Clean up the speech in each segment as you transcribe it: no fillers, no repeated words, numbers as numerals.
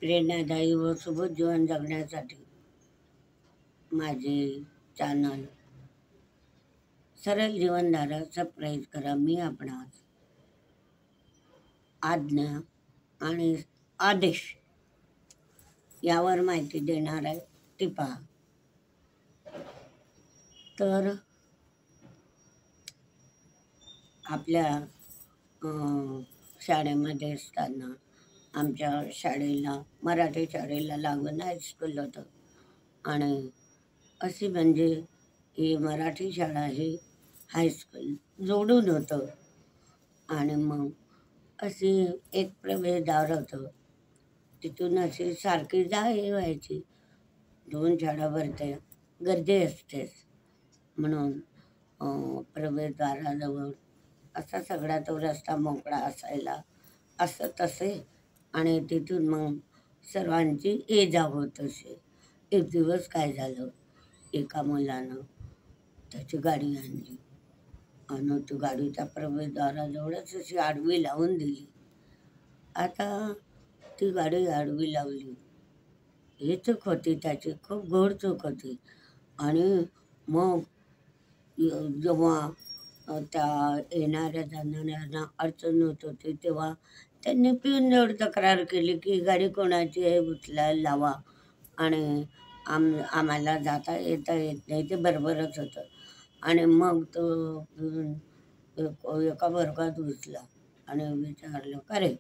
प्रेरणादायी व सुबोध जीवन जगण्यासाठी माझे चॅनल सरळ जीवनधारा सबस्क्राईब करा. मी आपणास आज्ञा आणि आदेश यावर माहिती देणार आहे, ती पहा. तर आपल्या शाळेमध्ये असताना आमच्या शाळेला, मराठी शाळेला लागून हायस्कूल होतं आणि अशी म्हणजे ही मराठी शाळा ही हायस्कूल जोडून होतं. आणि मग अशी एक प्रवेशद्वार होतं, तिथून अशी सारखी जा-ये व्हायची. 2 शाळा भरते, गर्दी असतेच म्हणून प्रवेशद्वाराजवळ असा सगळा तो रस्ता मोकळा असायला, असं तसे. आणि तिथून मग सर्वांची ये-जा होत असे. एक दिवस काय झालं, एका मुलानं त्याची गाडी आणली आणि ती गाडी त्या प्रवेशद्वाराजवळच अशी आडवी लावून दिली. आता ती गाडी आडवी लावली, ही चूक होती त्याची, खूप घोर चूक होती. आणि मग जेव्हा त्या येणाऱ्या जाणाऱ्यांना अडचण होत होती, तेव्हा त्यांनी पिऊनजवळ तक्रार केली की ही गाडी कोणाची आहे, उचलायला लावा. आणि आम्हाला जाता येता येत नाही, ते बरोबरच होतं. आणि मग तो पिऊन एका वर्गात घुसला आणि विचारलं, का रे?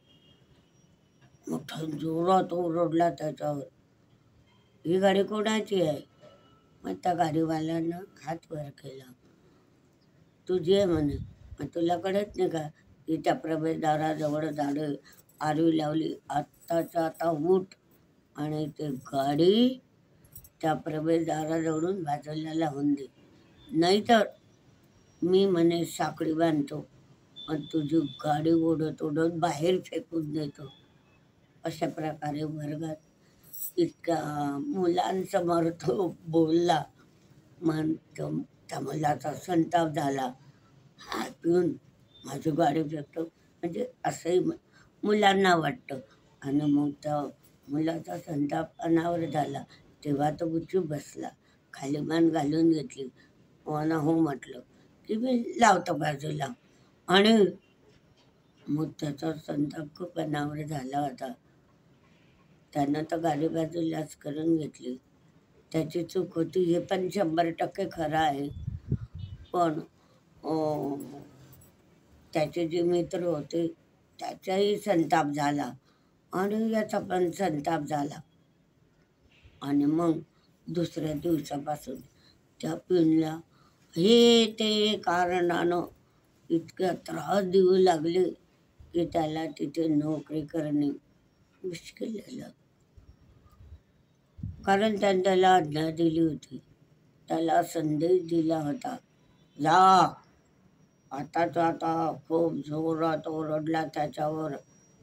मोठा जोरात ओरडला त्याच्यावर, ही गाडी कोणाची आहे? मग त्या गाडीवाल्यानं हात वर केला, तुझी आहे म्हणे. मग तुला कळत नाही का की त्या प्रवेशद्वाराजवळ गाडी आडवी लावली, आत्ताच्या आता उठ आणि ते गाडी त्या प्रवेशद्वाराजवळून बाजूला लावून दे, नाहीतर मी म्हणे साखळी बांधतो आणि तुझी गाडी ओढत ओढत बाहेर फेकून देतो. अशा प्रकारे वर्गात इतक्या मुलांसमोर तो बोलला. मग त्या मुलाचा संताप झाला, हा पिऊन माझी गाडी फेकतो म्हणजे असंही मुलांना वाटतं. आणि मग त्या मुलाचा संताप अनावर झाला. तेव्हा तो गुपचूप बसला, खाली मान घालून घेतली, मला हो म्हटलं की मी लावतो बाजूला. आणि मग त्याचा संताप खूप अनावर झाला होता. त्यानं तर गाडी बाजूलाच करून घेतली. त्याची चूक होती हे पण 100% खरं आहे. पण त्याचे जे मित्र होते त्याचाही संताप झाला आणि याचा पण संताप झाला. आणि मग दुसऱ्या दिवसापासून त्या पिऊनला हे ते कारणानं इतका त्रास देऊ लागले की त्याला तिथे नोकरी करणे मुश्किल झालं. कारण त्याने त्याला आज्ञा दिली होती, त्याला संदेश दिला होता, जा. आताचा आता खूप जोरात ओरडला त्याच्यावर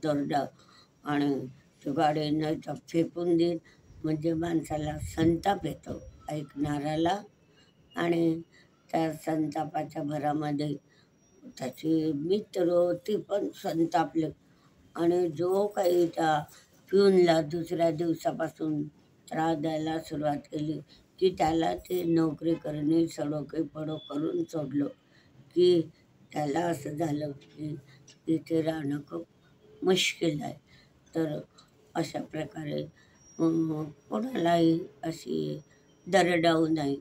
दरडा आणि ती गाडी नाही तर फेकून देईन. म्हणजे माणसाला संताप येतो ऐकणाऱ्याला. आणि त्या संतापाच्या भरामध्ये त्याचे मित्र ते पण संतापले. आणि जो काही त्या पिऊनला दुसऱ्या दिवसापासून त्रास द्यायला सुरुवात केली की त्याला ते नोकरी करणे सडोके पडो करून सोडलं. की त्याला असं झालं की इथे राहणं खूप मुश्किल आहे. तर अशा प्रकारे कोणालाही अशी दरडावू नये.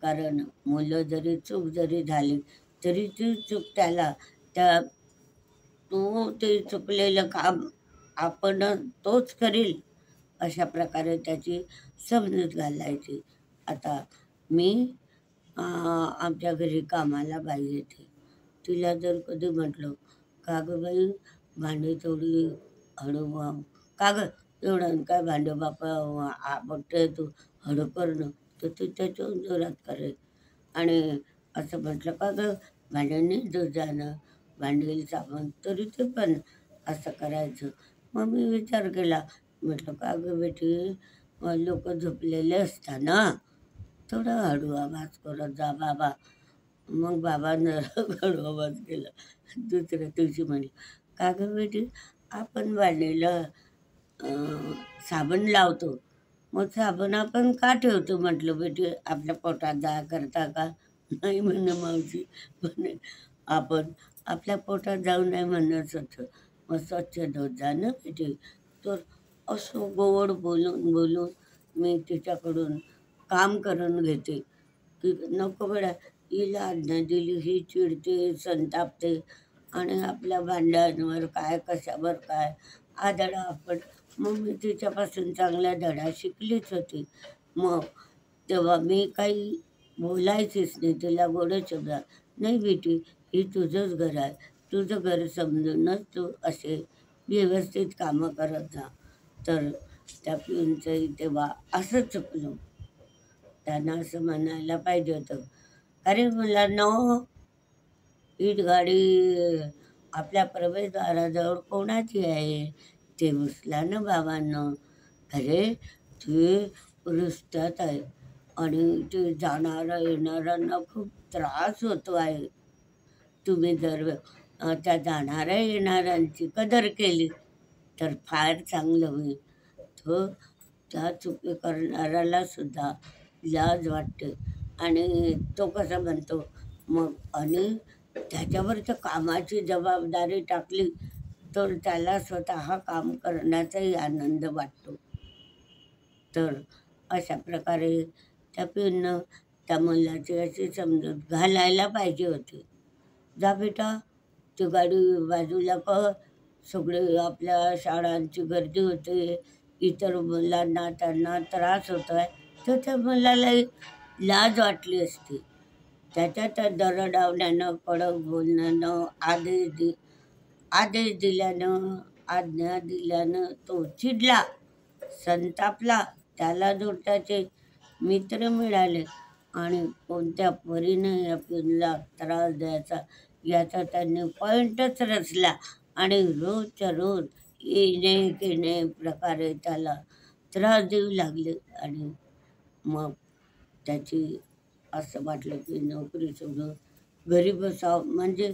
कारण मुलं जरी चूक जरी झाली तरी ती चूक त्याला तो ते चुकलेलं काम आपण तोच करील अशा प्रकारे त्याची समजूत घालायची. आता मी आमच्या घरी कामाला बाई येते, तिला जर कधी म्हटलं, का गं बाई भांडी थोडी हळू व्हा, का गं एवढं काय भांडे बापा बघते तू, हळू करणं, तर ती त्याच्याहून जोरात करेल. आणि असं म्हटलं, का गं भांड्यांनी दूर जाणं, भांडी साबण, तरी ते पण असं करायचं. मग मी विचार केला, म्हटलं का गं बेटी, लोक झोपलेले असताना थोडा हळू आवाज करत जा बाबा. मग बाबांना हळू आवाज केला. दुसऱ्या दिवशी म्हणलं, का गं बेटी, आपण भांडीला साबण लावतो. मग साबण आपण का ठेवतो म्हटलं, बेटे आपल्या पोटात जा करता का? नाही म्हणे मावशी, म्हणे आपण आपल्या पोटात जाऊ नये म्हणत होतं. मग स्वच्छ धुत जा ना बेटे. तर असं गोड बोलून बोलून मी तिच्याकडून काम करून घेते, की नको बेटा, हिला आज्ञा दिली, ही चिडते, संतापते आणि आपल्या भांड्यांवर काय कशावर काय धडा आपण. मग मी तिच्यापासून चांगला धडा शिकलीच होती. मग तेव्हा मी काही बोलायचीच नाही तिला गोड शब्दात. नाही बेटी, हे तुझंच घर आहे, तुझं घर समजूनच तू असे व्यवस्थित कामं करत जा. तर त्या पिऊनचंही तेव्हा असं चुकलं. त्यांना असं म्हणायला पाहिजे होतं, अरे मुलांनो, हीट गाडी आपल्या प्रवेशद्वाराजवळ कोणाची आहे? ते उचला ना बाबांनो. अरे ते रस्त्यात आहे आणि ते जाणारा येणाऱ्यांना खूप त्रास होतो आहे. तुम्ही जर त्या जाणाऱ्या येणाऱ्यांची कदर केली तर फार चांगलं होईल. तो त्या चुकी करणाऱ्याला सुद्धा लाज वाटते आणि तो कसा म्हणतो मग. आणि त्याच्यावरच्या कामाची जबाबदारी टाकली तर त्याला स्वतः काम करण्याचाही आनंद वाटतो. तर अशा प्रकारे त्या पिऊनं त्या मुलाची अशी समजूत घालायला पाहिजे होती. जा बेटा, ती गाडी बाजूला कर, सगळे आपल्या शाळांची गर्दी होते, इतर मुलांना त्यांना त्रास होत आहे. तर त्या मुलालाही लाज वाटली असती. त्याच्या त्या दरडावण्यानं, कडक बोलण्यानं, आदेश दिल्यानं, आज्ञा दिल्यानं तो चिडला, संतापला. त्याला जर त्याचे मित्र मिळाले आणि कोणत्या परीने या पिऊनला त्रास द्यायचा याचा त्यांनी पॉईंटच रचला आणि रोजच्या रोज येणे केणे प्रकारे त्याला त्रास देऊ लागले. आणि मग त्याची असं वाटलं की नोकरी सोडून घरी बसावं. म्हणजे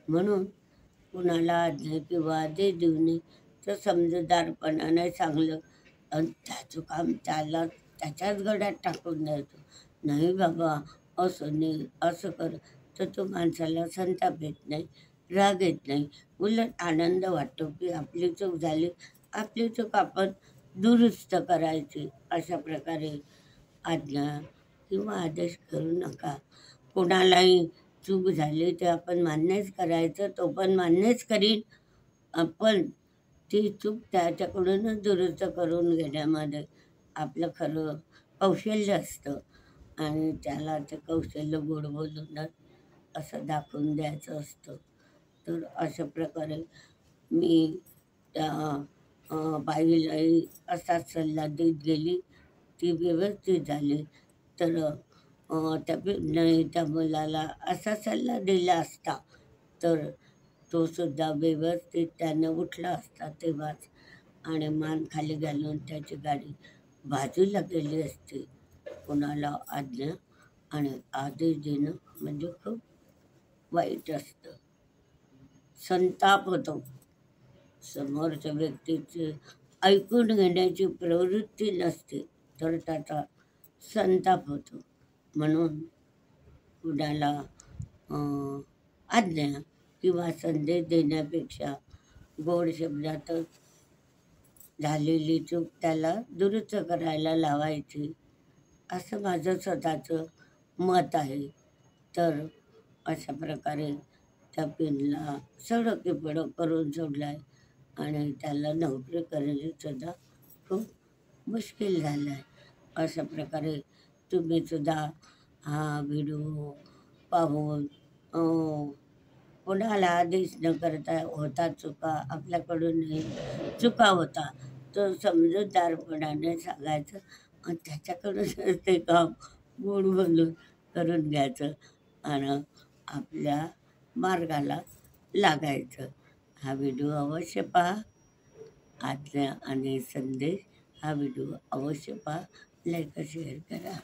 म्हणून कुणाला आज्ञा किंवा आदेश देऊ नये, तर समजूतदारपणाने सांगलं आणि त्याचं काम त्याला त्याच्याच गळ्यात टाकून द्यायचं. नाही बाबा, असं नाही, असं कर. तर तो माणसाला संताप येत नाही, राग येत नाही, उलट आनंद वाटतो की आपली चूक झाली, आपली चूक आपण दुरुस्त करायची. अशा प्रकारे आज्ञा किंवा आदेश करू नका. कोणालाही चूक झाली ते आपण मान्यच करायचं, तो पण मान्यच करीन. आपण ती चूक त्याच्याकडूनच दुरुस्त करून घेण्यामध्ये आपलं खरं कौशल्य असतं आणि त्याला ते कौशल्य गोड बोलूनच असं दाखवून द्यायचं असतं. तर अशा प्रकारे मी त्या बाईलाही असाच सल्ला देत गेली. ती व्यवस्थित झाली. तर त्या नाही त्या मुलाला असा सल्ला दिला असता तर तो सुद्धा व्यवस्थित त्यानं उठला असता तेव्हाच आणि मान खाली घालून त्याची गाडी बाजूला गेली असती. कोणाला आज्ञा आणि आदेश देणं म्हणजे खूप वाईट असतं. संताप होतो. समोरच्या व्यक्तीचे ऐकून घेण्याची प्रवृत्ती नसते तर त्याचा संताप होतो. म्हणून कुणाला आज्ञा किंवा संदेश देण्यापेक्षा गोड शब्दातच झालेली चूक त्याला दुरुस्त करायला लावायची, असं माझं स्वतःचं मत आहे. तर अशा प्रकारे त्या पिनला सडकीपडक करून सोडला आहे आणि त्याला नोकरी करण्यासुद्धा खूप मुश्किल झालं आहे. अशा प्रकारे तुम्हीसुद्धा हा व्हिडिओ पाहून कोणाला आदेश न करता होता चुका, आपल्याकडूनही चुका होता, तो समजूतदारपणाने सांगायचं आणि त्याच्याकडूनच ते काम गोड बोलून करून घ्यायचं आणि आपल्या मार्गाला लागायचं. हा व्हिडिओ अवश्य पहा. आज्ञा आणि संदेश हा व्हिडिओ अवश्य पहा. लाईक शेअर करा.